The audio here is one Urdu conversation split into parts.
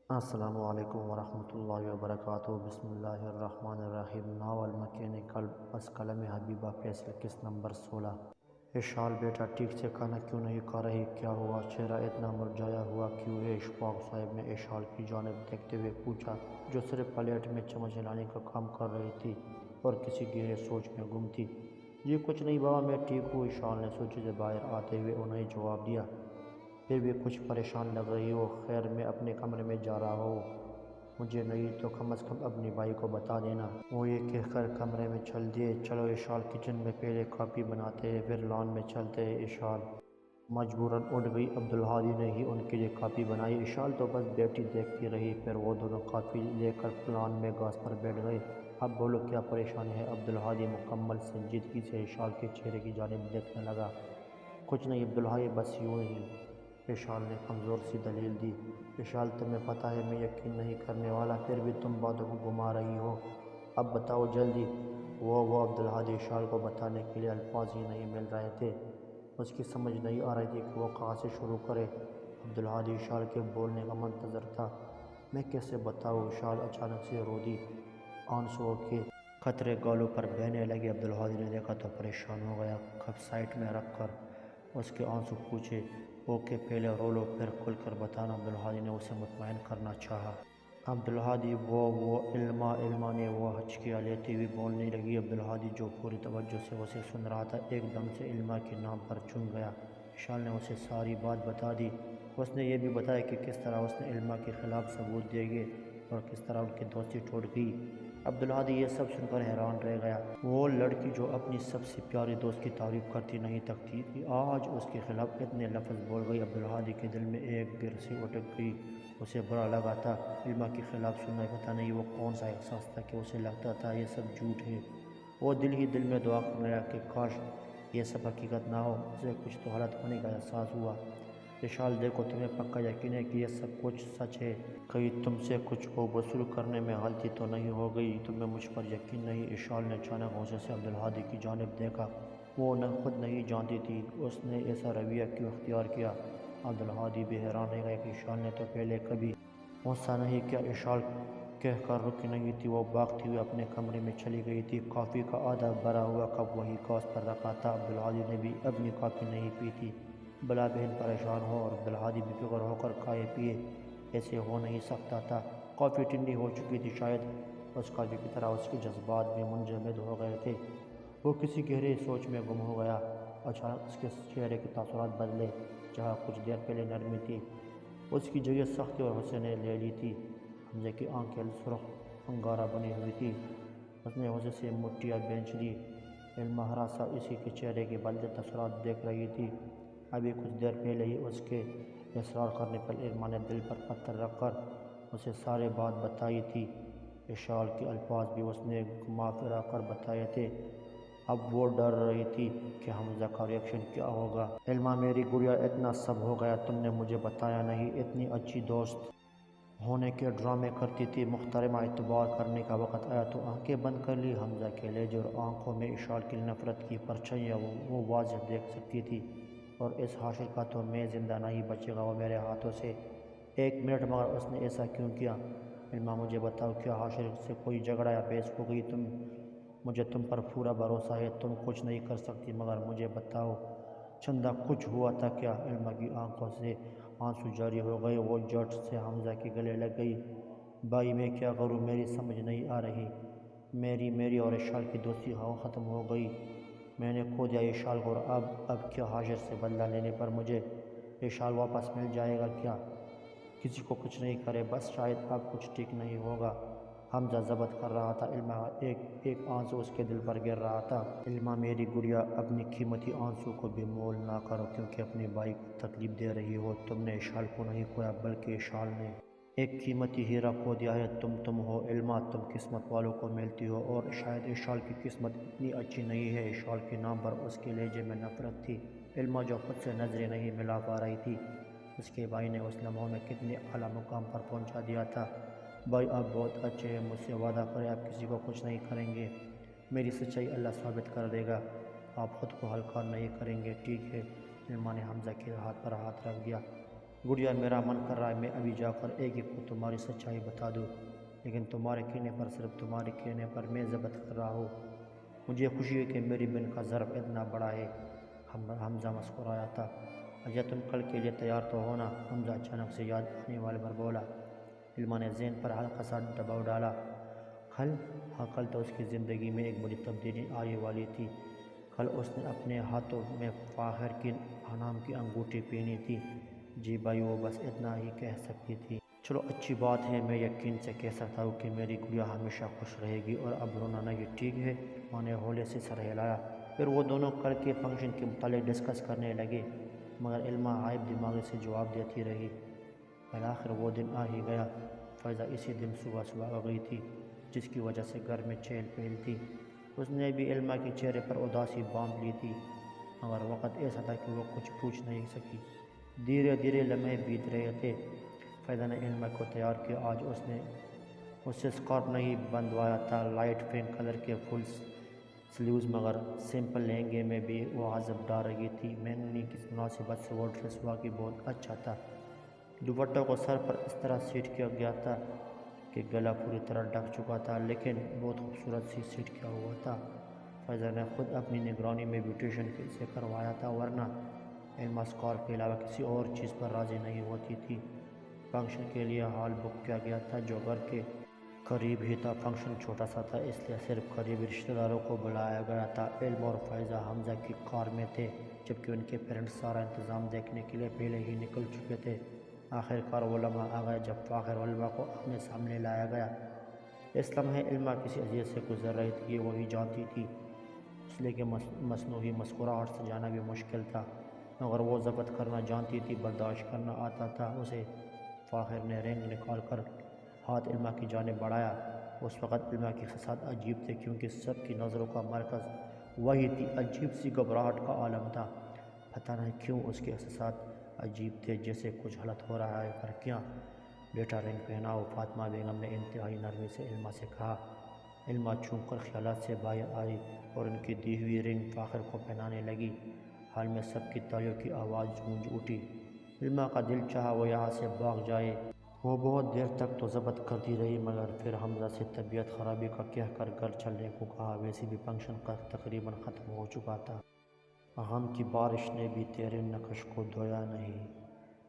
السلام علیکم ورحمۃ اللہ وبرکاتہ۔ بسم اللہ الرحمن الرحیم۔ ناول مکینیکل از قلم حبیبہ فیصل، قسط نمبر 16۔ اشال بیٹا ٹھیک سے کھانا کیوں نہیں کھا رہی؟ کیا ہوا؟ چہرہ اتنا مرجھایا ہوا کیوں ہے؟ اشفاق صاحب نے اشال کی جانب دیکھتے ہوئے پوچھا، جو صرف پلیٹ میں چمچ ہلانے کا کام کر رہی تھی اور کسی گہرے سوچ میں گم تھی۔ یہ کچھ نہیں بابا، میں ٹھیک ہوں، اشال نے سوچی سے باہر آتے ہوئے انہیں جواب دیا۔ پھر بھی کچھ پریشان لگ رہی ہو۔ خیر، میں اپنے کمرے میں جا رہا ہوں، مجھے نہیں تو کم از کم اپنی بھائی کو بتا دینا۔ وہ یہ کہہ کر کمرے میں چل دیے۔ چلو اشال، کچن میں پہلے کافی بناتے ہیں، پھر لان میں چلتے ہیں۔ اشال مجبوراً اٹھ گئی۔ عبدالہادی نے ہی ان کے لیے کافی بنائی۔ اشال تو بس بیٹھی دیکھتی رہی۔ پھر وہ دونوں کافی لے کر لان میں گھاس پر بیٹھ گئے۔ اب بولو، کیا پریشانی ہے؟ عبدالہادی مکمل سنجیدگی سے اشال کے چہرے کی جانب دیکھنے لگا۔ کچھ نہیں عبدالہادی، بس یوں ہی، اشال نے کمزور سی دلیل دی۔ اشال، تمہیں پتہ ہے میں یقین نہیں کرنے والا، پھر بھی تم باتوں کو گھما رہی ہو۔ اب بتاؤ جلدی۔ وہ عبدالہادی اشال کو بتانے کے لیے الفاظ ہی نہیں مل رہے تھے۔ اس کی سمجھ نہیں آ رہی تھی کہ وہ کہاں سے شروع کرے۔ عبدالہادی اشال کے بولنے کا منتظر تھا۔ میں کیسے بتاؤں؟ اشال اچانک سے رو دی۔ آنسوؤں کے قطرے گالوں پر بہنے لگے۔ عبدالہادی نے دیکھا تو پریشان ہو گیا۔ کپ سائڈ میں رکھ کر اس کے آنسو پوچھے، اوکے پہلے رو لو پھر کھل کر بتانا۔ عبدالہادی نے اسے مطمئن کرنا چاہا۔ عبدالہادی وہ علما نے وہ ہچکیاں لیتی ہوئی بولنے لگی۔ عبدالہادی جو پوری توجہ سے اسے سن رہا تھا، ایک دم سے علما کے نام پر جھوم گیا۔ اشال نے اسے ساری بات بتا دی۔ اس نے یہ بھی بتایا کہ کس طرح اس نے علما کے خلاف ثبوت دیے اور کس طرح ان کی دوستی ٹوٹ گئی۔ عبدالہادی یہ سب سن کر حیران رہ گیا۔ وہ لڑکی جو اپنی سب سے پیاری دوست کی تعریف کرتی نہیں تھکتی تھی، آج اس کے خلاف اتنے لفظ بول گئی۔ عبدالہادی کے دل میں ایک گرسی اٹک گئی۔ اسے برا لگا تھا علما کے خلاف سننا۔ پتہ نہیں وہ کون سا احساس تھا کہ اسے لگتا تھا یہ سب جھوٹ ہے۔ وہ دل ہی دل میں دعا کرنے لگا کہ کاش یہ سب حقیقت نہ ہو۔ اسے کچھ تو غلط ہونے کا احساس ہوا۔ اشال، دیکھو، تمہیں پکا یقین ہے کہ یہ سب کچھ سچ ہے؟ کہیں تم سے کچھ وصول کرنے میں غلطی تو نہیں ہو گئی؟ تمہیں مجھ پر یقین نہیں؟ اشال نے اچانک غصے سے عبدالہادی کی جانب دیکھا۔ وہ خود نہیں جانتی تھی اس نے ایسا رویہ کیوں اختیار کیا۔ عبدالہادی بھی حیران رہ گیا کہ اشال نے تو پہلے کبھی غصہ نہیں کیا۔ اشال کہہ کر رکی نہیں تھی، وہ بھاگتی ہوئی اپنے کمرے میں چلی گئی تھی۔ کافی کا آدھا بھرا ہوا کپ وہیں گھاس پر رکھا تھا۔ عبدالہادی نے بھی اپنی کافی نہیں پی تھی۔ بلا بہن پریشان ہو اور عبدالہادی بے فکر ہو کر کھائے پیے، ایسے ہو نہیں سکتا تھا۔ کافی ٹھنڈی ہو چکی تھی، شاید اس کافی کی طرح اس کے جذبات بھی منجمد ہو گئے تھے۔ وہ کسی گہرے سوچ میں گم ہو گیا۔ اچانک اس کے چہرے کے تاثرات بدلے۔ جہاں کچھ دیر پہلے نرمی تھی، اس کی جگہ سختی اور غصے نے لے لی تھی۔ حمزہ کی آنکھیں سرخ انگارہ بنی ہوئی تھی۔ اس نے غصے سے مٹھیاں بھینچ لی۔ علما ہراساں اسی کے چہرے کے بدلتے تاثرات دیکھ رہی تھی۔ ابھی کچھ دیر پہلے ہی اس کے اصرار کرنے پر علما نے دل پر پتھر رکھ کر اسے ساری بات بتائی تھی۔ اشال کے الفاظ بھی اس نے گھما پھرا کر بتائے تھے۔ اب وہ ڈر رہی تھی کہ حمزہ کا ریئیکشن کیا ہوگا۔ علما، میری گڑیا، اتنا سب ہو گیا، تم نے مجھے بتایا نہیں۔ اتنی اچھی دوست ہونے کے ڈرامے کرتی تھی۔ محترمہ، اعتبار کرنے کا وقت آیا تو آنکھیں بند کر لی۔ حمزہ کے لہجے اور آنکھوں میں اشال کی نفرت کی پرچھائیاں وہ واضح دیکھ سکتی تھی۔ اور اس حاشر کا تو میں زندہ نہیں بچے گا وہ میرے ہاتھوں سے۔ ایک منٹ، مگر اس نے ایسا کیوں کیا؟ علما، مجھے بتاؤ، کیا حاشر سے کوئی جھگڑا یا بحث ہو گئی؟ مجھے تم پر پورا بھروسہ ہے، تم کچھ نہیں کر سکتی، مگر مجھے بتاؤ، چندہ کچھ ہوا تھا کیا؟ علما کی آنکھوں سے آنسو جاری ہو گئے۔ وہ جھٹ سے حمزہ کے گلے لگ گئی۔ بھائی، میں کیا کروں؟ میری سمجھ نہیں آ رہی۔ میری اور اشال کی دوستی ختم ہو گئی۔ میں نے کھو دیا اشال کو، اور اب کیا حاشر سے بدلہ لینے پر مجھے اشال واپس مل جائے گا کیا؟ کسی کو کچھ نہیں کرے، بس شاید اب کچھ ٹھیک نہیں ہوگا۔ حمزہ ضبط کر رہا تھا۔ علما ایک آنسو اس کے دل پر گر رہا تھا۔ علما، میری گڑیا، اپنی قیمتی آنسو کو بھی مول نہ کرو کیونکہ اپنے بھائی کو تکلیف دے رہی ہو۔ تم نے اشال کو نہیں کھویا بلکہ اشال نے ایک قیمتی ہیرا کھو دیا ہے۔ تم ہو علما، تم قسمت والوں کو ملتی ہو، اور شاید اشال کی قسمت اتنی اچھی نہیں ہے۔ اشال کے نام پر اس کے لہجے میں نفرت تھی۔ علما جو خود سے نظریں نہیں ملا پا رہی تھی، اس کے بھائی نے اس لمحوں میں کتنے اعلیٰ مقام پر پہنچا دیا تھا۔ بھائی، آپ بہت اچھے ہیں، مجھ سے وعدہ کریں آپ کسی کو کچھ نہیں کریں گے۔ میری سچائی اللہ ثابت کر دے گا، آپ خود کو ہلکا نہیں کریں گے، ٹھیک ہے؟ علما نے حمزہ کے ہاتھ پر ہاتھ رکھ دیا۔ گڑیا میرا من کر رہا ہے میں ابھی جا کر ایک ایک کو تمہاری سچائی بتا دوں، لیکن تمہارے کہنے پر، صرف تمہارے کہنے پر میں ضبط کر رہا ہوں۔ مجھے خوشی ہے کہ میری بہن کا ضرب اتنا بڑا ہے۔ حمزہ مسکرایا تھا۔ اچھا تم کل کے لیے تیار تو ہونا؟ حمزہ اچانک سے یاد آنے والے پر بولا۔ علما نے ذہن پر ہلکا سا دباؤ ڈالا۔ کل؟ ہاں کل تو اس کی زندگی میں ایک بڑی تبدیلی آنے والی تھی۔ کل اس نے اپنے ہاتھوں میں فاخر کی نام کی انگوٹھی پہنی تھی۔ جی بھائی وہ بس اتنا ہی کہہ سکتی تھی۔ چلو اچھی بات ہے، میں یقین سے کہہ سکتا ہوں کہ میری گڑیا ہمیشہ خوش رہے گی اور اب رونا نہیں، ٹھیک ہے؟ ماں نے ہولے سے سر ہلایا۔ پھر وہ دونوں کل کے فنکشن کے متعلق ڈسکس کرنے لگے، مگر علما عائب دماغی سے جواب دیتی رہی۔ بالآخر وہ دن آ ہی گیا۔ فائزہ اسی دن صبح آ گئی تھی، جس کی وجہ سے گھر میں چہل پہل تھی۔ اس نے بھی علما کے چہرے پر اداسی باندھ لی تھی، مگر وقت ایسا تھا کہ وہ کچھ پوچھ نہیں سکی۔ دھیرے دھیرے لمحے بیت رہے تھے۔ فائزہ نے علما کو تیار کیا۔ آج اس نے اس سے اسکارف نہیں بندھوایا تھا، لائٹ پنک کلر کے فل سلیوز، مگر سمپل لہنگے میں بھی وہ عجب ڈال رہی تھی۔ مہنگی کی مناسبت سے وہ ڈریس واقعی بہت اچھا تھا۔ دوپٹہ کو سر پر اس طرح سیٹ کیا گیا تھا کہ گلا پوری طرح ڈھک چکا تھا، لیکن بہت خوبصورت سی سیٹ کیا ہوا تھا۔ فائزہ نے خود اپنی نگرانی میں بیوٹیشین سے کروایا تھا، ورنہ علما اسکارف کے علاوہ کسی اور چیز پر راضی نہیں ہوتی تھی۔ فنکشن کے لیے ہال بک کیا گیا تھا، جو گھر کے قریب ہی تھا۔ فنکشن چھوٹا سا تھا، اس لیے صرف قریبی رشتہ داروں کو بلایا گیا تھا۔ علما اور فائزہ حمزہ کی کار میں تھے، جبکہ ان کے پیرنٹس سارا انتظام دیکھنے کے لیے پہلے ہی نکل چکے تھے۔ آخر کار وہ لمحہ آ گیا جب فاخر اور علما کو آمنے سامنے لایا گیا۔ اس لمحے علما کسی اذیت سے گزر رہی تھی، یہ وہی جانتی تھی، اس لیے کہ مصنوعی مسکراہٹ سے جانا بھی مشکل تھا، مگر وہ ضبط کرنا جانتی تھی، برداشت کرنا آتا تھا اسے۔ فاخر نے رنگ نکال کر ہاتھ علما کی جانب بڑھایا۔ اس وقت علما کے احساسات عجیب تھے، کیونکہ سب کی نظروں کا مرکز وہی تھی۔ عجیب سی گھبراہٹ کا عالم تھا۔ پتہ نہیں کیوں اس کے احساسات عجیب تھے، جیسے کچھ غلط ہو رہا ہے۔ پر کیا؟ بیٹا رنگ پہناؤ، فاطمہ بیگم نے انتہائی نرمی سے علما سے کہا۔ علما چونک کر خیالات سے باہر آئی اور ان کی دی ہوئی رنگ فاخر کو پہنانے لگی۔ حال میں سب کی تالیوں کی آواز گونج اٹھی۔ علما کا دل چاہا وہ یہاں سے بھاگ جائے۔ وہ بہت دیر تک تو ضبط کرتی رہی، مگر پھر حمزہ سے طبیعت خرابی کا کہہ کر گھر چلنے کو کہا۔ ویسے بھی فنکشن کا تقریباً ختم ہو چکا تھا۔ غم کی بارش نے بھی تیرے نقش کو دھویا نہیں،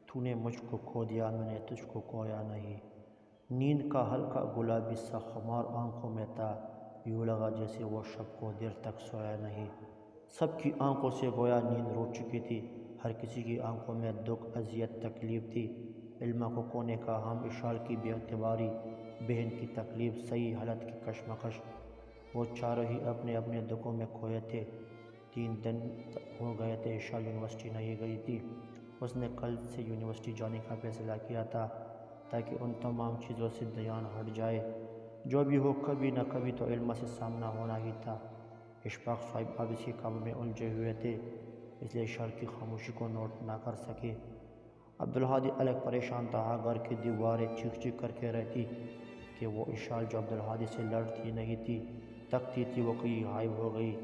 تو نے مجھ کو کھو دیا، میں نے تجھ کو کھویا نہیں۔ نیند کا ہلکا گلابی سا خمار آنکھوں میں تھا، یوں لگا جیسے وہ شب کو دیر تک سویا نہیں۔ سب کی آنکھوں سے گویا نیند روٹ چکی تھی، ہر کسی کی آنکھوں میں دکھ، اذیت، تکلیف تھی۔ علما کو کونے کا ہم اشال کی بے اعتباری، بہن کی تکلیف، صحیح حالت کی کشمکش، وہ چاروں ہی اپنے اپنے دکھوں میں کھوئے تھے۔ 3 دن ہو گئے تھے اشال یونیورسٹی نہیں گئی تھی۔ اس نے کل سے یونیورسٹی جانے کا فیصلہ کیا تھا، تاکہ ان تمام چیزوں سے دھیان ہٹ جائے۔ جو بھی ہو، کبھی نہ کبھی تو علما سے سامنا ہونا ہی تھا۔ اشفاق صاحب اب اسی کام میں الجھے ہوئے تھے، اس لیے اشال کی خاموشی کو نوٹ نہ کر سکے۔ عبدالہادی الگ پریشان تھا، گھر کی دیواریں چیخ چیخ کر کے رہتی کہ وہ اشال جو عبدالہادی سے لڑتی نہیں تھی، تکتی تھی، وہ کہیں غائب ہو گئی۔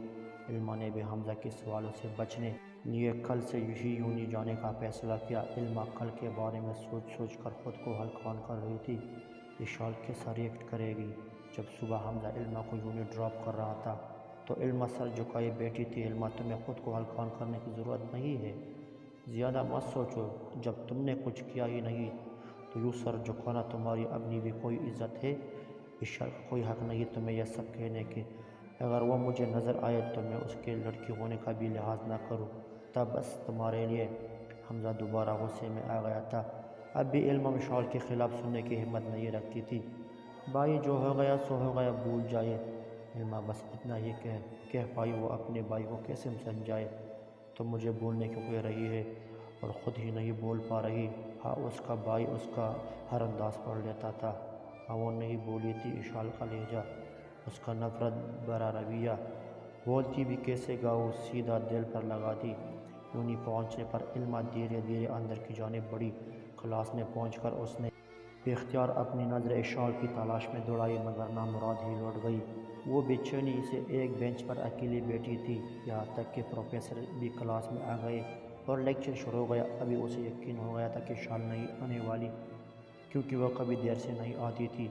علما نے بھی حمزہ کے سوالوں سے بچنے لیے کل سے یوں ہی جانے کا فیصلہ کیا۔ علما کل کے بارے میں سوچ سوچ کر خود کو ہلکان کر رہی تھی۔ اشال کیسا ریئیکٹ کرے گی؟ جب صبح حمزہ علما کو یوں ہی ڈراپ کر رہا تھا تو علما سر جھکائے بیٹھی تھی۔ علما تمہیں خود کو ہلکان کرنے کی ضرورت نہیں ہے، زیادہ مت سوچو، جب تم نے کچھ کیا ہی نہیں تو یوں سر جھکانا تمہاری اپنی بھی کوئی عزت ہے؟ اشال کا کوئی حق نہیں تمہیں یہ سب کہنے کے، اگر وہ مجھے نظر آئے تو میں اس کے لڑکی ہونے کا بھی لحاظ نہ کروں، تب بس تمہارے لیے۔ حمزہ دوبارہ غصے میں آ گیا تھا۔ اب بھی علما اشال کے خلاف سننے کی ہمت نہیں رکھتی تھی۔ بھائی جو ہو گیا سو ہو گیا، بھول جائے۔ علما بس اتنا ہی کہہ پائی۔ وہ اپنے بھائی کو کیسے سمجھائے؟ تم مجھے بولنے کیوں کہہ رہی ہے اور خود ہی نہیں بول پا رہی؟ ہاں اس کا بھائی اس کا ہر انداز پڑھ لیتا تھا۔ ہاں وہ نہیں بولی تھی، اشال کا لہجہ، اس کا نفرت بھرا رویہ، بولتی بھی کیسے گاؤں سیدھا دل پر لگاتی۔ یونی پہنچنے پر علما دھیرے دھیرے اندر کی جانب بڑھی۔ کلاس میں پہنچ کر اس نے بے اختیار اپنی نظریں اشال کی تلاش میں دوڑائی، مگر نامراد ہی لوٹ گئی۔ وہ بے چینی سے ایک بینچ پر اکیلی بیٹھی تھی، یہاں تک کہ پروفیسر بھی کلاس میں آ گئے۔ اور لیکچر شروع ہو گیا۔ ابھی اسے یقین ہو گیا تھا کہ اشال نہیں آنے والی، کیونکہ وہ کبھی دیر سے نہیں آتی تھی۔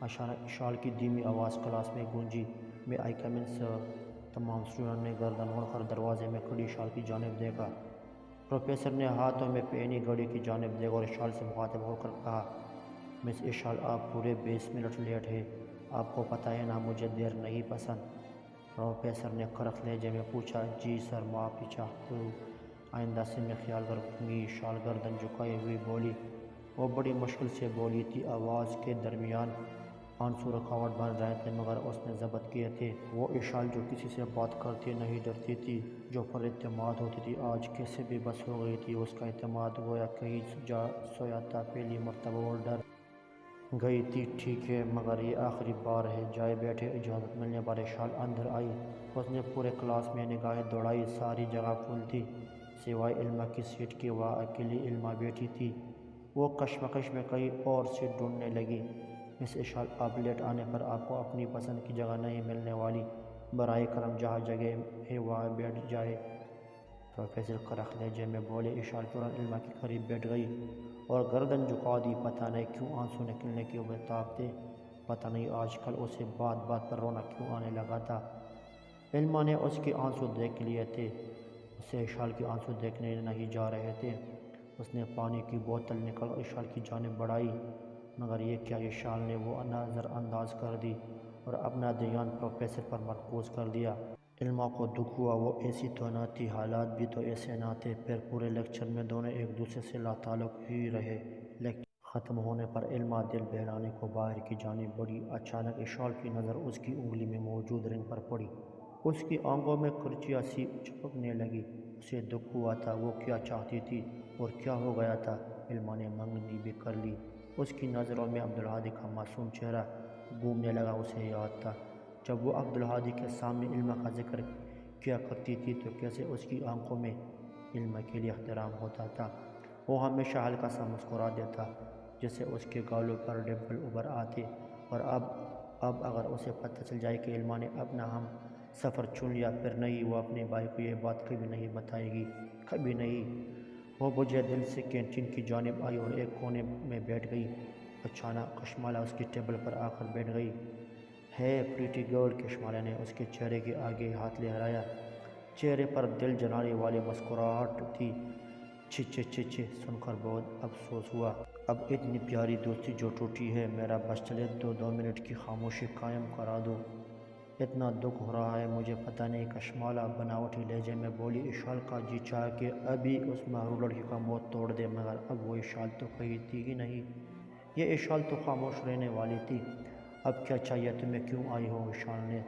اچانک اشال کی دھیمی آواز کلاس میں گونجی، "مے آئی کم ان سر؟" تمام اسٹوڈنٹ نے گردن موڑ کر دروازے میں کھڑی اشال کی جانب دیکھا۔ پروفیسر نے ہاتھوں میں پہنی گھڑی کی جانب دیکھا اور اشال سے مخاطب ہو کر کہا، "مس اشال، آپ پورے 20 منٹ لیٹ ہیں۔ آپ کو پتہ ہے نا مجھے دیر نہیں پسند۔" پروفیسر نے کرخت لہجے میں پوچھا، "جی سر، معافی چاہتا ہوں، آئندہ سے میں خیال رکھوں گی۔" اشال گردن جھکائے ہوئی بولی۔ وہ بڑی مشکل سے بولی تھی، آواز کے درمیان آنسو رکاوٹ بن رہے تھے مگر اس نے ضبط کیے تھے۔ وہ اشال جو کسی سے بات کرتی نہیں ڈرتی تھی، جو پر اعتماد ہوتی تھی، آج کیسے بے بس ہو گئی تھی۔ اس کا اعتماد گویا کہیں جا سویا تھا۔ پہلی مرتبہ وہ ڈر گئی تھی۔ "ٹھیک ہے، مگر یہ آخری بار ہے، جائے بیٹھے۔" اجازت ملنے پر اشال اندر آئی۔ اس نے پورے کلاس میں نگاہیں دوڑائی، ساری جگہ فل تھی سوائے علما کی سیٹ کی۔ وہاں اکیلی علما بیٹھی تھی۔ وہ کشمکش میں کہیں اور سیٹ ڈھونڈنے لگی۔ "مس اشال، آپ لیٹ آنے پر آپ کو اپنی پسند کی جگہ نہیں ملنے والی۔ براہ کرم جہاں جگہ ہے وہاں بیٹھ جائیں۔" پروفیسر کرخت لہجے میں بولے۔ اشال فوراً علما کے قریب بیٹھ گئی اور گردن جھکا دی۔ پتہ نہیں کیوں آنسو نکلنے کے بےتاب تھے، پتہ نہیں آج کل اسے بات بات پر رونا کیوں آنے لگا تھا۔ علما نے اس کے آنسو دیکھ لیے تھے، اسے اشال کے آنسو دیکھنے نہیں جا رہے تھے۔ اس نے پانی کی بوتل نکال کر اشال کی جانب بڑھائی، مگر یہ کیا! اشال نے وہ نظر انداز کر دی اور اپنا دھیان پروفیسر پر مرکوز کر دیا۔ علما کو دکھ ہوا، وہ ایسی تو نہ تھی، حالات بھی تو ایسے نہ تھے۔ پھر پورے لیکچر میں دونوں ایک دوسرے سے لا تعلق ہی رہے۔ لیکچر ختم ہونے پر علما دل بہلانے کو باہر کی جانب بڑھی۔ اچانک اشال کی نظر اس کی انگلی میں موجود رنگ پر پڑی۔ اس کی آنکھوں میں کرچیاں سی چمکنے لگی۔ اسے دکھ ہوا تھا، وہ کیا چاہتی تھی اور کیا ہو گیا تھا۔ علما نے منگنی بھی کر لی۔ اس کی نظروں میں عبدالہادی کا معصوم چہرہ گھومنے لگا۔ اسے یاد تھا جب وہ عبدالہادی کے سامنے علما کا ذکر کیا کرتی تھی تو کیسے اس کی آنکھوں میں علما کے لیے احترام ہوتا تھا۔ وہ ہمیشہ ہلکا سا مسکرا دیتا، جس سے اس کے گالوں پر ڈمپل ابھر آتے۔ اور اب اگر اسے پتہ چل جائے کہ علما نے اپنا ہم سفر چن لیا، پھر نہیں، وہ اپنے بھائی کو یہ بات کبھی نہیں بتائے گی، کبھی نہیں۔ وہ بجھے دل سے کینٹین کی جانب آئی اور ایک کونے میں بیٹھ گئی۔ اچانک کشمالہ اس کی ٹیبل پر آ کر بیٹھ گئی۔ "ہے پریٹی گرل!" کشمالہ نے اس کے چہرے کے آگے ہاتھ لہرایا۔ چہرے پر دل جلانے والی مسکراہٹ تھی۔ "چھ چھ چھ چھ!" سن کر بہت افسوس ہوا۔ اب اتنی پیاری دوستی جو ٹوٹی ہے، میرا بس چلے تو 2 منٹ کی خاموشی قائم کرا دوں۔ اتنا دکھ ہو رہا ہے مجھے، پتہ نہیں۔ کشمالہ بناوٹی لہجے میں بولی۔ اشال کا جی چاہا کہ ابھی اس محروم لڑکی کا منہ توڑ دے، مگر اب وہ اشال تو کہیں تھی ہی نہیں۔ یہ اشال تو خاموش رہنے والی تھی۔ "اب کیا چاہیے تمہیں، کیوں آئی ہو؟" اشال نے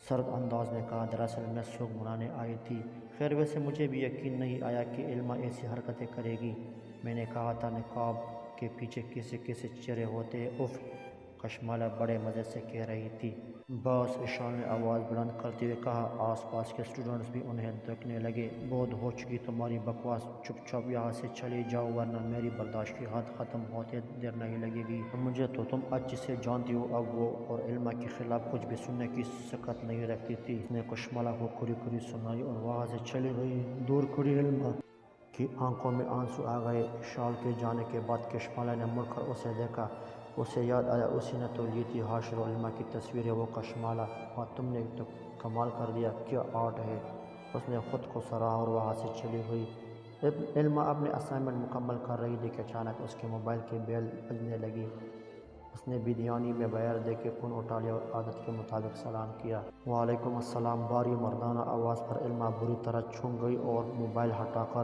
سرد انداز میں کہا۔ "دراصل میں سوگ منانے آئی تھی۔" "خیر، ویسے مجھے بھی یقین نہیں آیا کہ علما ایسی حرکتیں کرے گی۔ میں نے کہا تھا نقاب کے پیچھے کیسے کیسے چہرے ہوتے ہیں، اف!" کشمالہ بڑے مزے سے کہہ رہی تھی۔ "بس!" اشال نے آواز بلند کرتے ہوئے کہا۔ آس پاس کے اسٹوڈنٹس بھی انہیں دیکھنے لگے۔ "بہت ہو چکی تمہاری بکواس، چپ چاپ یہاں سے چلے جاؤ ورنہ میری برداشت کی حد ختم ہوتے دیر نہیں لگے گی۔ مجھے تو تم اچھے سے جانتی ہو۔" اب وہ اور علما کے خلاف کچھ بھی سننے کی سکت نہیں رکھتی تھی۔ اس نے کشمالہ کو کھری کھری سنائی اور وہاں سے چلی گئی۔ دور کھڑی علما کی آنکھوں میں آنسو آ گئے۔ اشال کے جانے کے بعد کشمالہ نے مڑ کر اسے دیکھا۔ اسے یاد آیا، اسی نے تو لی تھی حاشر و علما کی تصویریں۔ "وہ کشمالہ، واہ، تم نے تو کمال کر دیا، کیا آرٹ ہے!" اس نے خود کو سراہا اور وہاں سے چلی گئی۔ علما اپنے اسائنمنٹ مکمل کر رہی تھی کہ اچانک اس کے موبائل کی بیل بجنے لگی۔ اس نے بے دھیانی میں وائر دیکھ کے فون اٹھا لیا اور عادت کے مطابق سلام کیا۔ "وعلیکم السلام!" بھاری مردانہ آواز پر علما بری طرح چونک گئی اور موبائل ہٹا کر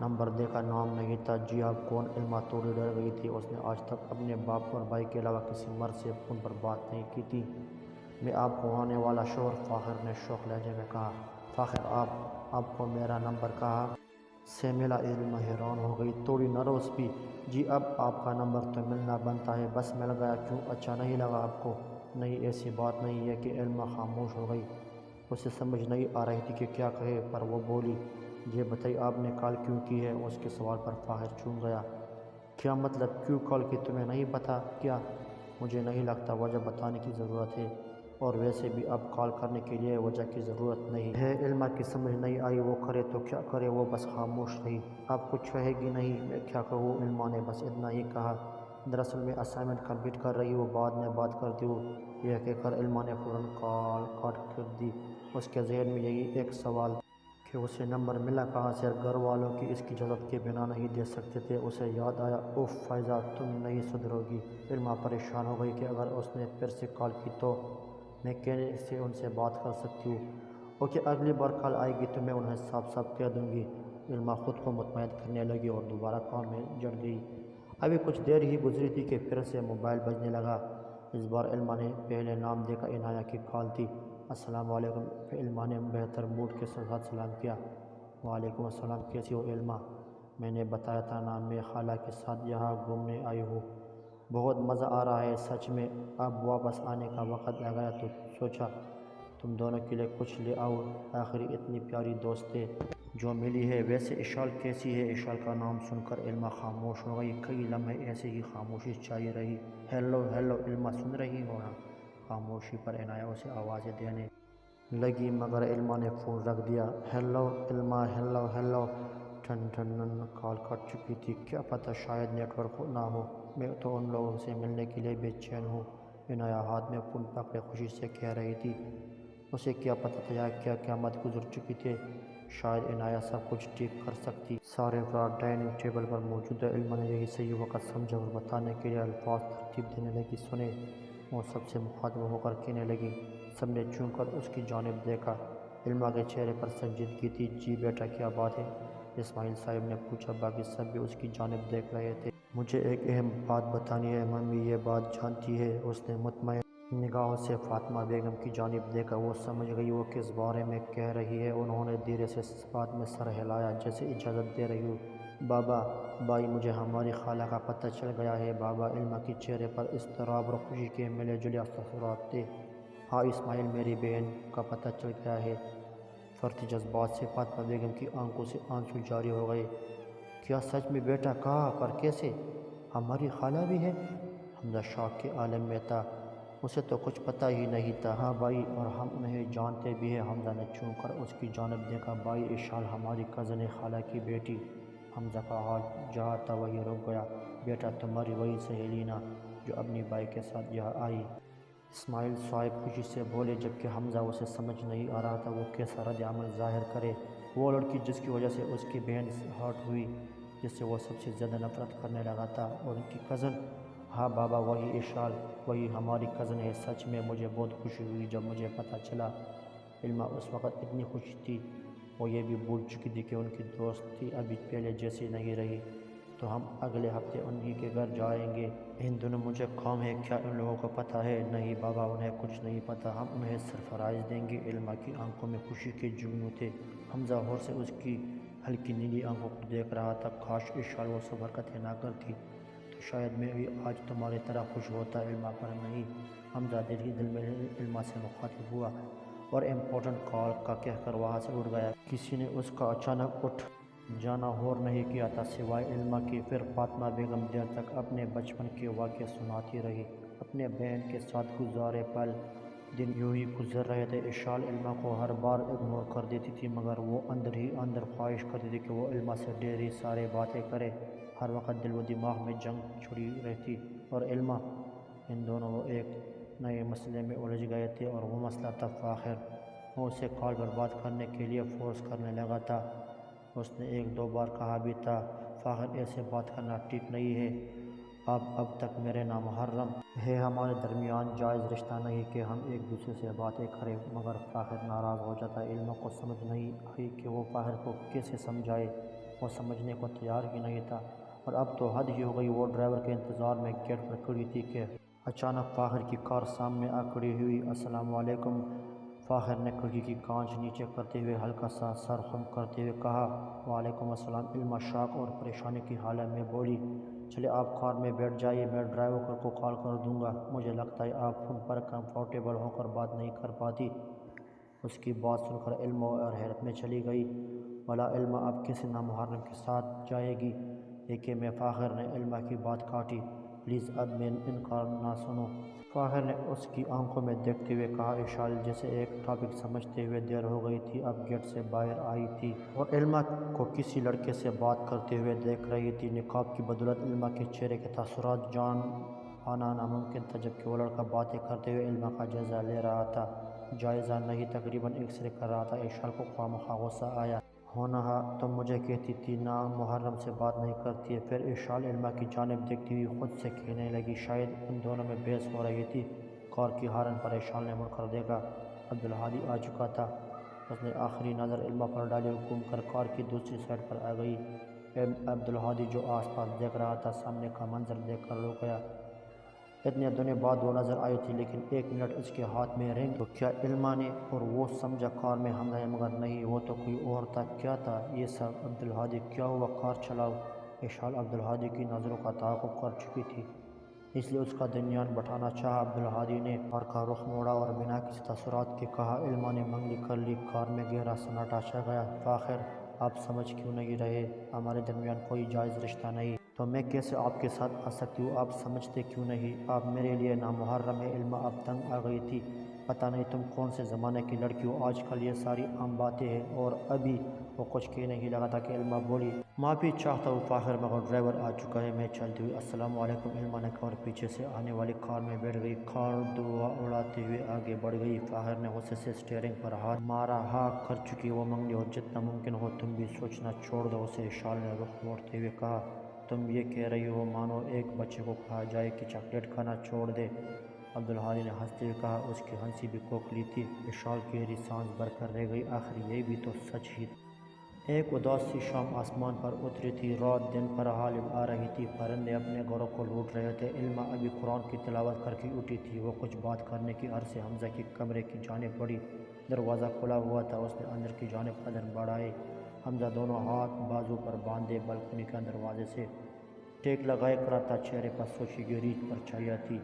نمبر دیکھا، نام نہیں تھا۔ "جی آپ کون؟" علما تھوڑی ڈر گئی تھی، اس نے آج تک اپنے باپ اور بھائی کے علاوہ کسی مرد سے فون پر بات نہیں کی تھی۔ "میں آپ کو ہونے والا شوہر!" فاخر نے شوخ لہجے میں کہا۔ "فاخر، آپ کو میرا نمبر کہاں سے ملا؟" علما حیران ہو گئی، تھوڑی نروس بھی۔ "جی اب آپ کا نمبر تو ملنا بنتا ہے، بس مل گیا۔ کیوں، اچھا نہیں لگا آپ کو؟" "نہیں، ایسی بات نہیں ہے کہ..." علما خاموش ہو گئی۔ اسے سمجھ نہیں آ رہی تھی کہ کیا کہے، پر وہ بولی، "یہ بتائیے آپ نے کال کیوں کی ہے؟" اس کے سوال پر فاخر چونک گیا۔ "کیا مطلب، کیوں کال کی، تمہیں نہیں پتہ کیا؟" "مجھے نہیں لگتا وجہ بتانے کی ضرورت ہے۔ اور ویسے بھی اب کال کرنے کے لیے وجہ کی ضرورت نہیں ہے۔ علما کی سمجھ نہیں آئی وہ کرے تو کیا کرے، وہ بس خاموش رہی۔ اب کچھ کہے گی نہیں، میں کیا کہوں، علما نے بس اتنا ہی کہا، دراصل میں اسائنمنٹ کمپلیٹ کر رہی ہوں، بعد میں بات کرتی ہوں۔ یہ کہہ کر علما نے فوراً کال کاٹ کر دی۔ اس کے ذہن میں یہی ایک سوال کہ اسے نمبر ملا کہاں سے، گھر والوں کی اس کی اجازت کے بنا نہیں دے سکتے تھے۔ اسے یاد آیا، اوف فائزہ تم نہیں سدھرو گی۔ علما پریشان ہو گئی کہ اگر اس نے پھر سے کال کی تو میں کیسے ان سے بات کر سکتی ہوں۔ اوکے، اگلی بار کال آئے گی تو میں انہیں صاف صاف کہہ دوں گی۔ علما خود کو مطمئن کرنے لگی اور دوبارہ کام میں جڑ گئی۔ ابھی کچھ دیر ہی گزری تھی کہ پھر سے موبائل بجنے لگا۔ اس بار علما نے پہلے نام دیکھا، عنایہ کی کال تھی۔ السلام علیکم، علما نے بہتر موڈ کے ساتھ سلام کیا۔ وعلیکم السلام، کیسی ہو علما؟ میں نے بتایا تھا نا، میں خالہ کے ساتھ یہاں گھومنے آئی ہوں، بہت مزہ آ رہا ہے سچ میں۔ اب واپس آنے کا وقت آ گیا تو سوچا تم دونوں کے لیے کچھ لے آؤ، آخر اتنی پیاری دوستیں جو ملی ہے۔ ویسے اشال کیسی ہے؟ اشال کا نام سن کر علما خاموش ہو گئی۔ کئی لمحے ایسے ہی خاموشی چھائی رہی۔ ہیلو ہیلو علما، سن رہی ہو نا؟ خاموشی پر عنایہ اسے آوازیں دینے لگی، مگر علما نے فون رکھ دیا۔ ہیلو علما، ہیلو ہیلو، ٹھن ٹھن کال کٹ چکی تھی۔ کیا پتہ شاید نیٹ ورک نہ ہو، میں تو ان لوگوں سے ملنے کے لیے بے چین ہوں، عنایہ ہاتھ میں فون پکڑے خوشی سے کہہ رہی تھی۔ اسے کیا پتہ تھا کیا قیامت گزر چکی تھی، شاید عنایہ سب کچھ ٹھیک کر سکتی۔ سارے افراد ڈائننگ ٹیبل پر موجود ہیں۔ علما نے یہی صحیح وقت سمجھا اور بتانے کے لیے الفاظ ترتیب دینے لگی۔ سنیں، وہ سب سے مخاطب ہو کر کہنے لگی۔ سب نے چونک کر اس کی جانب دیکھا۔ علما کے چہرے پر سنجیدگی تھی۔ جی بیٹا، کیا بات ہے؟ اسماعیل صاحب نے پوچھا۔ باقی سب بھی اس کی جانب دیکھ رہے تھے۔ مجھے ایک اہم بات بتانی ہے، ممی یہ بات جانتی ہے؟ اس نے مطمئن نگاہوں سے فاطمہ بیگم کی جانب دیکھا۔ وہ سمجھ گئی وہ کس بارے میں کہہ رہی ہے۔ انہوں نے دھیرے سے اس بات میں سر ہلایا جیسے اجازت دے رہی ہو۔ بابا، بھائی، مجھے ہماری خالہ کا پتہ چل گیا ہے بابا۔ علما کے چہرے پر اضطراب اور خوشی کے ملے جلے اثرات تھے۔ ہاں اسماعیل، میری بہن کا پتہ چل گیا ہے۔ فرتی جذبات سے فاطمہ بیگم کی آنکھوں سے آنسو جاری ہو گئے۔ کیا سچ میں بیٹا؟ کہاں پر، کیسے؟ ہماری خالہ بھی ہے؟ حمزہ شوق کے عالم میں تھا، اسے تو کچھ پتہ ہی نہیں تھا۔ ہاں بھائی، اور ہم انہیں جانتے بھی ہیں۔ حمزہ نے چونک کر اس کی جانب دیکھا۔ بھائی، اشال ہماری کزن ہے، خالہ کی بیٹی۔ حمزہ کا ہاتھ جہاں تھا وہیں رک گیا۔ بیٹا، تمہاری وہی سہیلی نا جو اپنی بھائی کے ساتھ یہاں آئی؟ اسماعیل صاحب خوشی سے بولے، جبکہ حمزہ اسے سمجھ نہیں آ رہا تھا وہ کیسا رد عمل ظاہر کرے۔ وہ لڑکی جس کی وجہ سے اس کی بہن ہرٹ ہوئی، جس سے وہ سب سے زیادہ نفرت کرنے لگا تھا، اور ان کی کزن؟ ہاں بابا، وہی اشال، وہی ہماری کزن ہے۔ سچ میں مجھے بہت خوشی ہوئی جب مجھے پتہ چلا۔ علما اس وقت اتنی خوش تھی وہ یہ بھی بھول چکی تھی کہ ان کی دوستی ابھی پہلے جیسی نہیں رہی۔ تو ہم اگلے ہفتے انہی کے گھر جائیں گے۔ ان دنوں مجھے قوم ہے، کیا ان لوگوں کو پتہ ہے؟ نہیں بابا، انہیں کچھ نہیں پتہ، ہم انہیں سرپرائز دیں گے۔ علما کی آنکھوں میں خوشی کے جگنو تھے۔ حمزہ غور سے اس کی ہلکی نیلی آنکھوں کو دیکھ رہا تھا۔ کاش اشال وہ سب حرکتیں نہ کرتی تو شاید میں بھی آج تمہاری طرح خوش ہوتا علما، پر نہیں۔ حمزہ دل ہی دل میں علما سے مخاطب ہوا اور امپورٹنٹ کال کا کہہ کر وہاں سے اٹھ گیا۔ کسی نے اس کا اچانک اٹھ جانا غور نہیں کیا تھا سوائے علما کے۔ پھر فاطمہ بیگم دیر تک اپنے بچپن کے واقعے سناتی رہی، اپنے بہن کے ساتھ گزارے پل۔ دن یوں ہی گزر رہے تھے۔ اشال علما کو ہر بار اگنور کر دیتی تھی، مگر وہ اندر ہی اندر خواہش کرتی تھی کہ وہ علما سے ڈھیر ساری باتیں کرے۔ ہر وقت دل و دماغ میں جنگ چھڑی رہتی اور علما۔ ان دونوں وہ ایک نئے مسئلے میں الجھ گئے تھے اور وہ مسئلہ تھا فاخر۔ وہ اسے کال پر بات کرنے کے لیے فورس کرنے لگا تھا۔ اس نے ایک دو بار کہا بھی تھا، فاخر ایسے بات کرنا ٹھیک نہیں ہے، اب تک میرے نامحرم ہے، ہمارے درمیان جائز رشتہ نہیں کہ ہم ایک دوسرے سے باتیں کریں۔ مگر فاخر ناراض ہو جاتا۔ علما کو سمجھ نہیں آئی کہ وہ فاخر کو کیسے سمجھائے، وہ سمجھنے کو تیار ہی نہیں تھا۔ اور اب تو حد ہی ہو گئی۔ وہ ڈرائیور کے انتظار میں گیٹ پر کھڑی تھی کہ اچانک فاخر کی کار سامنے آ کھڑی ہوئی۔ السلام علیکم، فاخر نے کھڑکی کی کانچ نیچے کرتے ہوئے ہلکا سا سر خم کرتے ہوئے کہا۔ وعلیکم السلام، علما شاک اور پریشانی کی حالت میں بولی۔ چلے آپ کار میں بیٹھ جائیے، میں ڈرائیور کو کال کر دوں گا، مجھے لگتا ہے آپ فون پر کمفرٹیبل ہو کر بات نہیں کر پاتی۔ اس کی بات سن کر علما اور حیرت میں چلی گئی۔ بھلا علما اب کسی نامحرم کے ساتھ جائے گی؟ دیکھیے میں، فاخر نے علما کی بات کاٹی، پلیز اب میں انکار نہ سنو۔ فاخر نے اس کی آنکھوں میں دیکھتے ہوئے کہا۔ اشال جسے ایک ٹاپک سمجھتے ہوئے دیر ہو گئی تھی اب گیٹ سے باہر آئی تھی اور علما کو کسی لڑکے سے بات کرتے ہوئے دیکھ رہی تھی۔ نقاب کی بدولت علما کے چہرے کے تاثرات جان پانا ناممکن تھا، جبکہ وہ لڑکا باتیں کرتے ہوئے علما کا جائزہ لے رہا تھا، جائزہ نہیں تقریباً ایکسرے کر رہا تھا۔ اشال کو خواہ مخواہ غصہ آیا۔ ہونہا تم مجھے کہتی تھی نا محرم سے بات نہیں کرتی ہے۔ پھر اشال علما کی جانب دیکھتی ہوئی خود سے کہنے لگی، شاید ان دونوں میں بحث ہو رہی تھی۔ کار کی ہارن پر اشال نے مڑ کر دیکھا، عبدالہادی آ چکا تھا۔ اس نے آخری نظر علما پر ڈالی اور گھوم کر کار کی دوسری سائیڈ پر آ گئی۔ عبدالہادی جو آس پاس دیکھ رہا تھا سامنے کا منظر دیکھ کر رک گیا۔ اتنے دنوں بعد وہ نظر آئی تھی، لیکن ایک منٹ اس کے ہاتھ میں رنگ تو کیا علما نے، اور وہ سمجھا کار میں حمزہ ہے، مگر نہیں وہ تو کوئی اور تھا۔ کیا تھا یہ سب؟ عبدالہادی کیا ہوا؟ کار چلاؤ۔ اشال عبدالہادی کی نظروں کا تعاقب کر چکی تھی، اس لیے اس کا درمیان بٹھانا چاہا۔ عبدالہادی نے کار کا رخ موڑا اور بنا کسی تاثرات کے کہا، علما نے منگلی کر لی۔ کار میں گہرا سناٹا چھا گیا۔ فاخر آپ سمجھ کیوں نہیں رہے؟ ہمارے درمیان کوئی جائز رشتہ نہیں، تو میں کیسے آپ کے ساتھ آ سکتی ہوں؟ آپ سمجھتے کیوں نہیں؟ آپ میرے لیے نامحرم ہے۔ علما اب تنگ آ گئی تھی، پتہ نہیں تم کون سے زمانے کی لڑکی ہو، آج کل یہ ساری عام باتیں ہیں۔ اور ابھی وہ کچھ کہنے ہی لگا تھا کہ علما بولی، معافی چاہتا ہوں فاخر، مگر ڈرائیور آ چکا ہے، میں چلتی ہوئی۔ السلام علیکم۔ علما نے کہا اور پیچھے سے آنے والی کار میں بیٹھ گئی۔ کار دھواں اڑاتے ہوئے آگے بڑھ گئی۔ فاخر نے غصے سے اسٹیئرنگ پر ہاتھ مارا۔ ہاں کر چکی وہ منگنی، اور جتنا ممکن ہو تم بھی سوچنا چھوڑ دو اسے۔ اشال نے رخ موڑتے ہوئے کہا، تم یہ کہہ رہی ہو مانو ایک بچے کو کہا جائے کہ چاکلیٹ کھانا چھوڑ دے؟ عبدالہادی نے ہنستے ہوئے کہا، اس کی ہنسی بھی کھوکھلی تھی۔ اشال گہری سانس بھر کر رہ گئی، آخر یہ بھی تو سچ ہی تھا۔ ایک اداس سی شام آسمان پر اتری تھی، رات دن پر غالب آ رہی تھی، پرندے اپنے گھروں کو لوٹ رہے تھے۔ علما ابھی قرآن کی تلاوت کر کے اٹھی تھی، وہ کچھ بات کرنے کی غرض سے حمزہ کے کمرے کی جانب بڑھی۔ دروازہ کھلا ہوا تھا، اس نے اندر کی جانب قدم بڑھائے۔ حمزہ دونوں ہاتھ بازو پر باندھے بالکنی کے دروازے سے ٹیک لگائے کھڑا تھا، چہرے پر سوچی گہری پرچھائیاں تھیں۔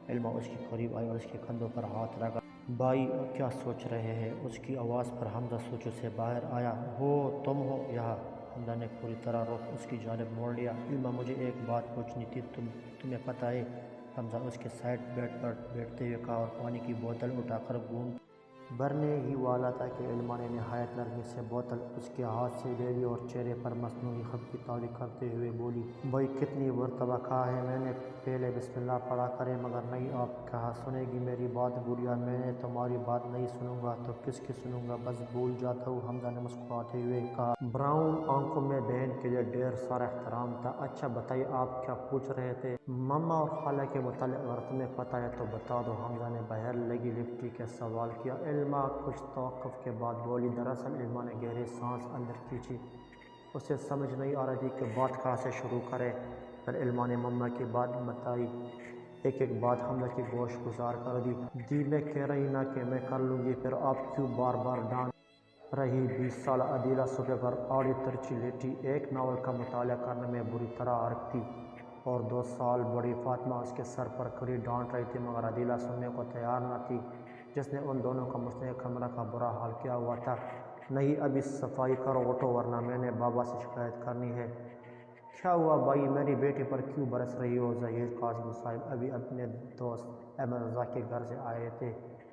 علما اس کے قریب آئی اور اس کے کندھوں پر ہاتھ رکھا۔ بھائی کیا سوچ رہے ہیں؟ اس کی آواز پر حمزہ سوچوں سے باہر آیا۔ ہو تم ہو یہاں؟ حمزہ نے پوری طرح رخ اس کی جانب موڑ لیا۔ علما مجھے ایک بات پوچھنی تھی، تمہیں پتہ ہے؟ حمزہ اس کے سائڈ بیڈ پر بیٹھتے ہوئے کہا اور پانی کی بوتل اٹھا کر گھونٹ بھرنے ہی والا تھا کہ علما نے نہایت نرمی سے بوتل اس کے ہاتھ سے لے لی اور چہرے پر مصنوعی خفگی طاری کرتے ہوئے بولی، بھائی کتنی مرتبہ کہا ہے میں نے پہلے بسم اللہ پڑھا کریں، مگر نہیں، آپ کہاں سنے گی میری بات؟ بولیا، میں نے تمہاری بات نہیں سنوں گا تو کس کی سنوں گا، بس بھول جاتا ہوں۔ حمزہ نے مسکراتے ہوئے کہا، براؤن آنکھوں میں بہن کے لیے ڈھیر سارا احترام تھا۔ اچھا بتائیے آپ کیا پوچھ رہے تھے؟ مما اور خالہ کے متعلق، اگر تمہیں پتہ ہے تو بتا دو۔ حمزہ نے باہر لگی لپٹی کے سوال کیا۔ علما کچھ توقف کے بعد بولی، دراصل علما نے گہری سانس اندر کھینچی، اسے سمجھ نہیں آ رہی تھی کہ بات کہاں سے شروع کرے۔ پھر علما نے مما کی بات بتائی، ایک ایک بات حمزہ کی گوش گزار کر دی میں کہہ رہی نا کہ میں کر لوں گی، پھر آپ کیوں بار بار ڈانٹ رہی؟ 20 سالہ عدیلہ صوفے پر آڑی ترچھی لیٹی ایک ناول کا مطالعہ کرنے میں بری طرح غرق تھی، اور 2 سال بڑی فاطمہ اس کے سر پر کھڑی ڈانٹ رہی تھی، مگر عدیلہ سننے کو تیار نہ تھی، جس نے ان دونوں کا مشترکہ کمرہ کا برا حال کیا ہوا تھا۔ نہیں ابھی صفائی کرو، اٹھو ورنہ میں نے بابا سے شکایت کرنی ہے۔ کیا ہوا بھائی، میری بیٹی پر کیوں برس رہی ہو؟ ظہیر کاظمی صاحب ابھی اپنے دوست احمد رضا کے گھر سے آئے تھے،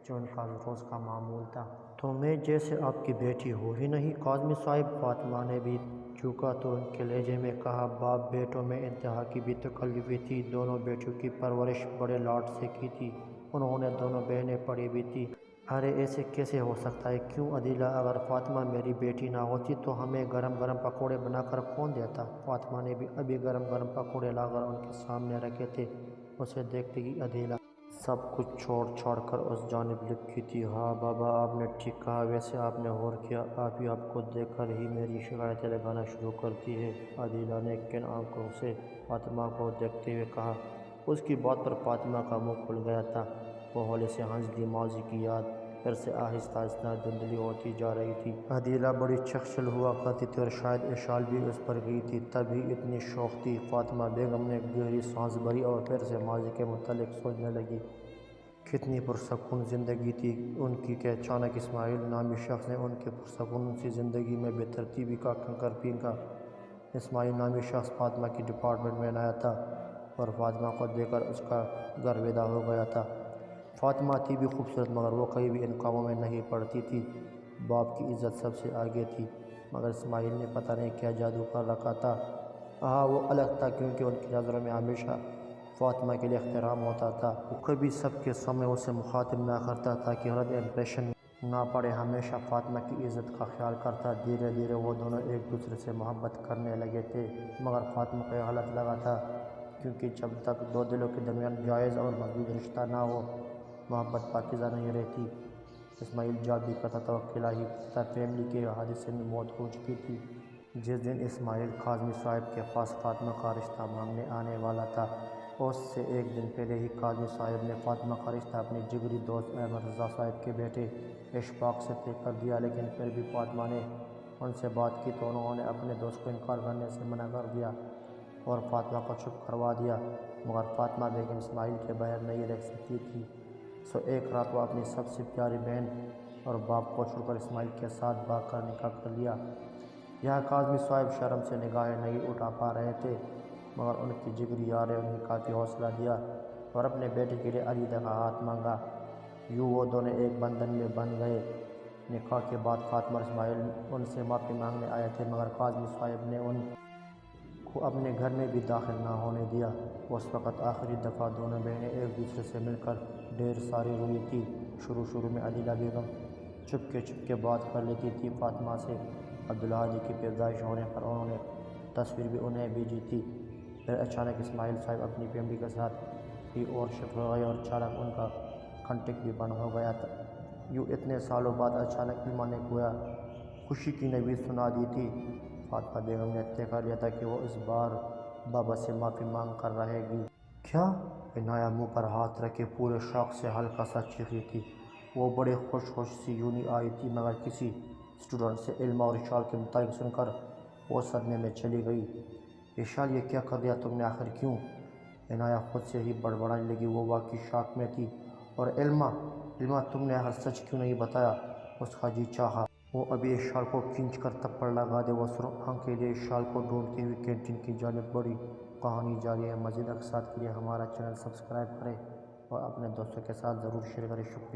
جو ان کا روز کا معمول تھا۔ تو میں جیسے آپ کی بیٹی ہو ہی نہیں کاظمی صاحب؟ فاطمہ نے بھی جھکا تو ان کے لہجے میں کہا، باپ بیٹوں میں انتہا کی بھی تکلفیں تھی، دونوں بیٹیوں کی پرورش بڑے لاڈ سے کی تھی، انہوں نے دونوں بہنیں پڑھی بھی تھی۔ ارے ایسے کیسے ہو سکتا ہے؟ کیوں عدیلہ، اگر فاطمہ میری بیٹی نہ ہوتی تو ہمیں گرم گرم پکوڑے بنا کر کون دیتا؟ فاطمہ نے بھی ابھی گرم گرم پکوڑے لا کر ان کے سامنے رکھے تھے۔ اسے دیکھتے ہی عدیلہ سب کچھ چھوڑ کر اس جانب لپکی تھی۔ ہاں بابا آپ نے ٹھیک کہا، ویسے آپ نے غور کیا، آپ ہی آپ کو دیکھ کر ہی میری شکایتیں لگانا شروع کرتی ہے۔ عدیلہ نے کن آنکھوں سے فاطمہ کو دیکھتے ہوئے کہا۔ اس کی بات پر فاطمہ کا منہ کھل گیا تھا، وہ ہولے سے ہنس دی، ماضی کی یاد پھر سے آہستہ آہستہ دھندلی ہوتی جا رہی تھی۔ عدیلہ بڑی چکچل ہوا کرتی تھی اور شاید اشال بھی اس پر گئی تھی، تب ہی اتنی شوق تھی۔ فاطمہ بیگم نے گہری سانس بھری اور پھر سے ماضی کے متعلق سوچنے لگی، کتنی پرسکون زندگی تھی ان کی کہ اچانک اسماعیل نامی شخص نے ان کی پرسکون سی زندگی میں بے ترتیبی کا کنکر پھینکا۔ اسماعیل نامی شخص فاطمہ کی ڈپارٹمنٹ میں نیا تھا، اور فاطمہ کو دیکھ کر اس کا گھر ودا ہو گیا تھا۔ فاطمہ تھی بھی خوبصورت مگر وہ کبھی بھی ان کاموں میں نہیں پڑتی تھی۔ باپ کی عزت سب سے آگے تھی، مگر اسماعیل نے پتہ نہیں کیا جادو کر رکھا تھا۔ ہاں وہ الگ تھا کیونکہ ان کی نظروں میں ہمیشہ فاطمہ کے لیے احترام ہوتا تھا۔ وہ کبھی سب کے سامنے اسے مخاطب نہ کرتا تھا کہ غلط امپریشن نہ پڑے، ہمیشہ فاطمہ کی عزت کا خیال کرتا۔ دھیرے دھیرے وہ دونوں ایک دوسرے سے محبت کرنے لگے تھے، مگر فاطمہ کو یہ غلط لگا تھا کیونکہ جب تک دو دلوں کے درمیان جائز اور مضبوط رشتہ نہ ہو محبت پاکیزہ نہیں رہتی۔ اسماعیل جاب بھی کرتا تھا، اکیلا ہی تھا، فیملی کے حادثے میں موت ہو چکی تھی۔ جس دن اسماعیل کاظمی صاحب کے پاس فاطمہ کا رشتہ مانگنے آنے والا تھا، اس سے ایک دن پہلے ہی کاظمی صاحب نے فاطمہ کا رشتہ اپنے جگری دوست احمد رضا صاحب کے بیٹے اشفاق سے طے کر دیا۔ لیکن پھر بھی فاطمہ نے ان سے بات کی تو انہوں نے اپنے دوست کو انکار کرنے سے منع کر دیا اور فاطمہ کو چپ کروا دیا، مگر فاطمہ بیگم اسماعیل کے بغیر نہیں رہ سکتی تھی۔ سو ایک رات وہ اپنی سب سے پیاری بہن اور باپ کو چھوڑ کر اسماعیل کے ساتھ بھاگ کر نکاح کر لیا۔ یہاں کاظمی صاحب شرم سے نگاہیں نہیں اٹھا پا رہے تھے، مگر ان کی جگری یار نے انہیں کافی حوصلہ دیا اور اپنے بیٹے کے لیے علیحدہ کا ہاتھ مانگا۔ یوں وہ دونوں ایک بندھن میں بندھ گئے۔ نکاح کے بعد فاطمہ اور اسماعیل ان سے معافی مانگنے آئے تھے، مگر کاظمی صاحب نے ان کو اپنے گھر میں بھی داخل نہ ہونے دیا۔ اس وقت آخری دفعہ دونوں بہنیں ایک دوسرے سے مل کر ڈھیر ساری روئی تھی۔ شروع میں عدیلہ بیگم چپ کے بات کر لیتی تھی فاطمہ سے۔ عبدالہادی کی پیدائش ہونے پر انہوں نے تصویر بھی انہیں بھیجی تھی۔ پھر اچانک اسماعیل صاحب اپنی فیملی کے ساتھ ہی اور شفٹ ہو گئے اور اچانک ان کا کانٹیکٹ بھی بند ہو گیا تھا۔ یوں اتنے سالوں بعد اچانک علما نے گویا خوشی کی نوید سنا دی تھی۔ فاطمہ بیگم نے طے کر لیا تھا کہ وہ اس بار بابا سے معافی مانگ کر رہے گی۔ کیا؟ عنایہ منہ پر ہاتھ رکھے پورے شوق سے ہلکا سا چیخی تھی۔ وہ بڑے خوش سی یونی آئی تھی، مگر کسی اسٹوڈنٹ سے علما اور اشال کے متعلق سن کر وہ صدمے میں چلی گئی۔ اشال یہ کیا کر دیا تم نے، آخر کیوں؟ عنایہ خود سے ہی بڑبڑانے لگی، وہ واقعی شاک میں تھی۔ اور علما تم نے آخر سچ کیوں نہیں بتایا؟ اس کا جی چاہا وہ ابھی اشال کو کھینچ کر تھپڑ لگا دے۔ وہ سرخ کے لیے اشال کو ڈھونڈتی ہوئی کینٹین کی جانب بڑھی۔ کہانی جاری ہے۔ مزید اقساط کے لیے ہمارا چینل سبسکرائب کریں اور اپنے دوستوں کے ساتھ ضرور شیئر کریں۔ شکریہ۔